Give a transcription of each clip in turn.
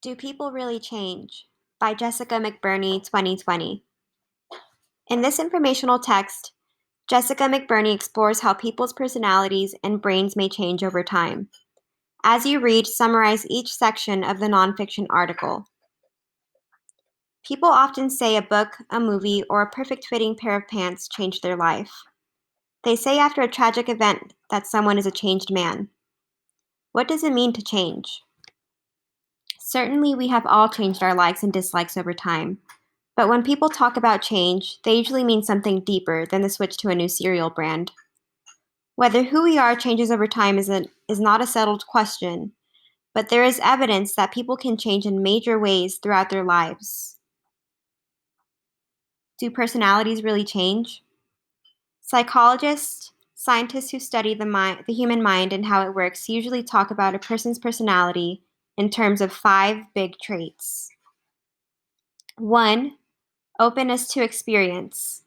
Do People Really Change? By Jessica McBurney, 2020. In this informational text, Jessica McBurney explores how people's personalities and brains may change over time. As you read, summarize each section of the nonfiction article. People often say a book, a movie, or a perfect fitting pair of pants changed their life. They say after a tragic event that someone is a changed man. What does it mean to change? Certainly, we have all changed our likes and dislikes over time. But when people talk about change, they usually mean something deeper than the switch to a new cereal brand. Whether who we are changes over time is not a settled question, but there is evidence that people can change in major ways throughout their lives. Do personalities really change? Psychologists, scientists who study the human mind and how it works, usually talk about a person's personality in terms of 5 big traits. 1. Openness to experience.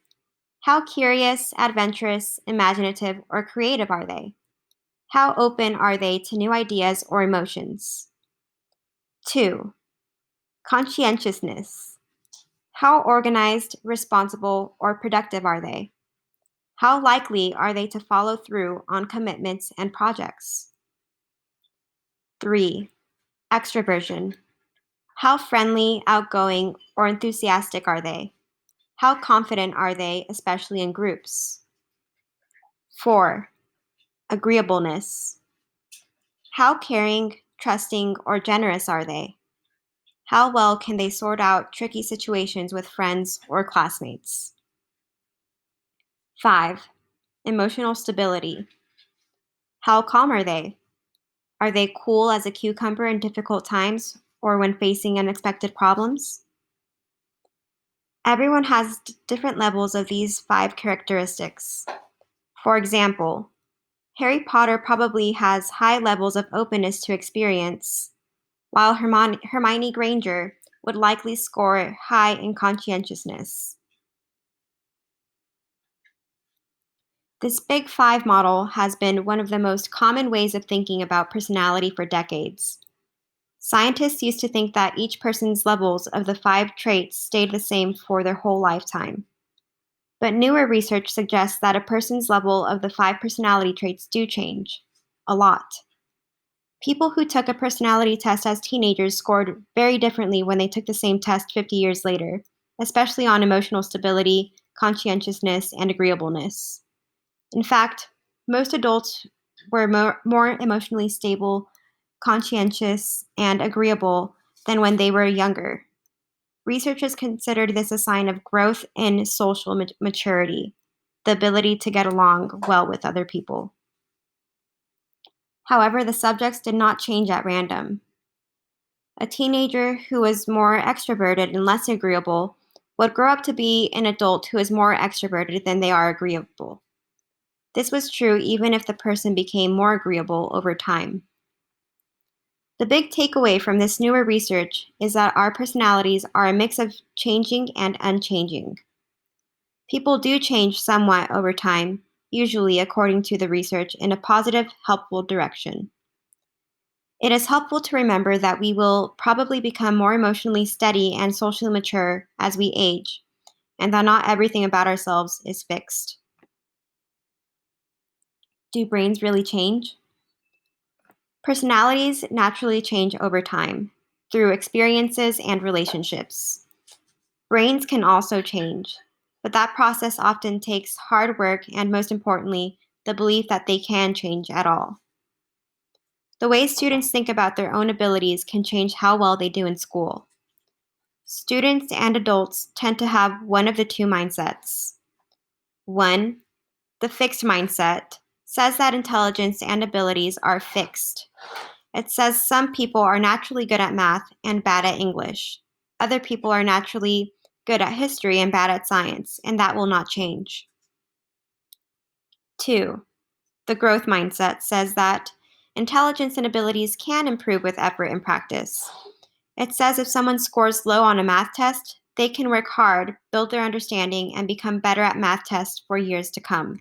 How curious, adventurous, imaginative, or creative are they? How open are they to new ideas or emotions? 2. Conscientiousness. How organized, responsible, or productive are they? How likely are they to follow through on commitments and projects? 3. Extroversion. How friendly, outgoing, or enthusiastic are they? How confident are they, especially in groups? 4. Agreeableness. How caring, trusting, or generous are they? How well can they sort out tricky situations with friends or classmates? 5. Emotional stability. How calm are they? Are they cool as a cucumber in difficult times or when facing unexpected problems? Everyone has different levels of these 5 characteristics. For example, Harry Potter probably has high levels of openness to experience, while Hermione Granger would likely score high in conscientiousness. This Big Five model has been one of the most common ways of thinking about personality for decades. Scientists used to think that each person's levels of the 5 traits stayed the same for their whole lifetime. But newer research suggests that a person's level of the 5 personality traits do change. A lot. People who took a personality test as teenagers scored very differently when they took the same test 50 years later, especially on emotional stability, conscientiousness, and agreeableness. In fact, most adults were more emotionally stable, conscientious, and agreeable than when they were younger. Researchers considered this a sign of growth in social maturity, the ability to get along well with other people. However, the subjects did not change at random. A teenager who was more extroverted and less agreeable would grow up to be an adult who is more extroverted than they are agreeable. This was true even if the person became more agreeable over time. The big takeaway from this newer research is that our personalities are a mix of changing and unchanging. People do change somewhat over time, usually according to the research, in a positive, helpful direction. It is helpful to remember that we will probably become more emotionally steady and socially mature as we age, and that not everything about ourselves is fixed. Do brains really change? Personalities naturally change over time, through experiences and relationships. Brains can also change, but that process often takes hard work and, most importantly, the belief that they can change at all. The way students think about their own abilities can change how well they do in school. Students and adults tend to have one of the 2 mindsets. 1. The fixed mindset says that intelligence and abilities are fixed. It says some people are naturally good at math and bad at English. Other people are naturally good at history and bad at science, and that will not change. 2. The growth mindset says that intelligence and abilities can improve with effort and practice. It says if someone scores low on a math test, they can work hard, build their understanding, and become better at math tests for years to come.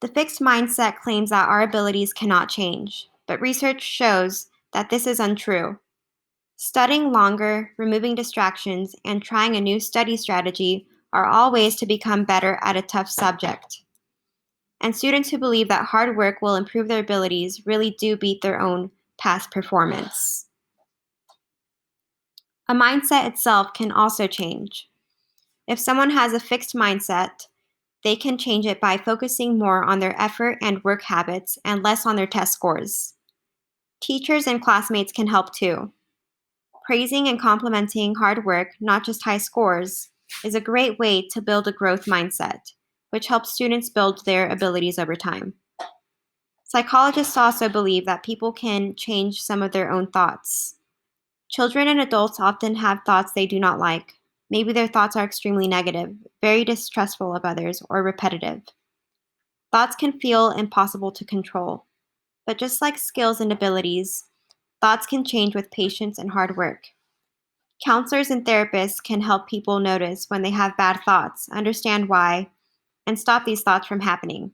The fixed mindset claims that our abilities cannot change, but research shows that this is untrue. Studying longer, removing distractions, and trying a new study strategy are all ways to become better at a tough subject. And students who believe that hard work will improve their abilities really do beat their own past performance. A mindset itself can also change. If someone has a fixed mindset, they can change it by focusing more on their effort and work habits and less on their test scores. Teachers and classmates can help too. Praising and complimenting hard work, not just high scores, is a great way to build a growth mindset, which helps students build their abilities over time. Psychologists also believe that people can change some of their own thoughts. Children and adults often have thoughts they do not like. Maybe their thoughts are extremely negative, very distrustful of others, or repetitive. Thoughts can feel impossible to control, but just like skills and abilities, thoughts can change with patience and hard work. Counselors and therapists can help people notice when they have bad thoughts, understand why, and stop these thoughts from happening.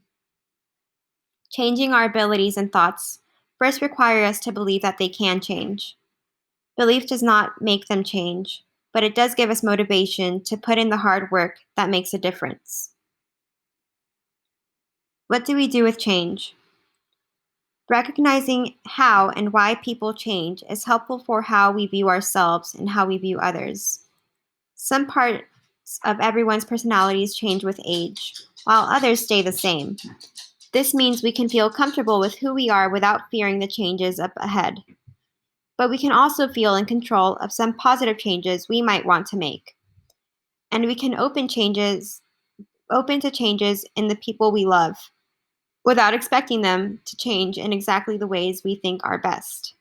Changing our abilities and thoughts first require us to believe that they can change. Belief does not make them change, but it does give us motivation to put in the hard work that makes a difference. What do we do with change? Recognizing how and why people change is helpful for how we view ourselves and how we view others. Some parts of everyone's personalities change with age, while others stay the same. This means we can feel comfortable with who we are without fearing the changes up ahead. But we can also feel in control of some positive changes we might want to make. And we can open to changes in the people we love, without expecting them to change in exactly the ways we think are best.